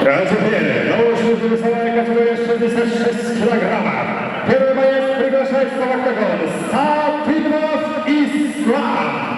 А теперь научная весовая категория 66 килограммов. Первый боец приглашается в октагон Сатынов Ислам.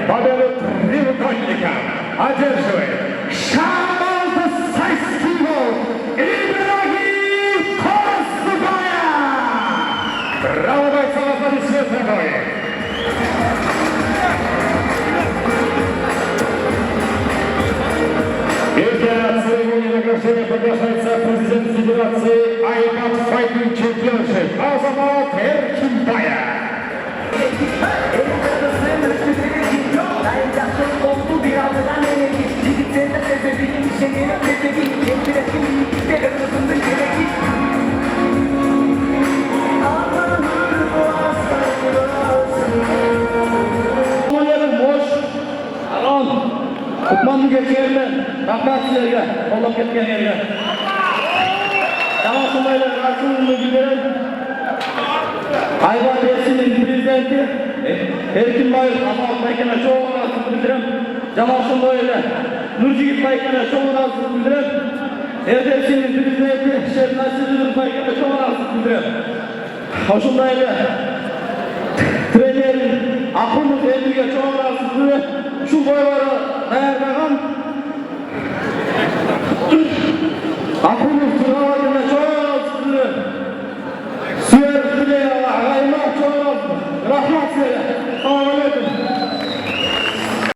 Победу треугольника одерживает Шамал Сайскивов Ибрагим Корсубая! Браво бойцам, аплодисменты обоих! И для церемонии награждения приглашается президент Федерации Аймат Файтинг Чемпионшип Азамат Эркинбая. Kutmanlı geçenler, rahmat sizlerge, kollap ketken yerge. Tamam sunmayla karşılığını bildiren Hayvan Dersi'nin prezidenti Erkin Bayır Ahmet Baykan'a çoğu razı bildiren Cemal Sunbay'la Nurcigit Baykan'a çoğu razı bildiren Erdersi'nin prezidenti Şerif Nasir Baykan'a çoğu razı bildiren Hoşundayla trenerin Akın'ın elbirge çoğu razı bildiren şu boyları dayarlanan Akın'ın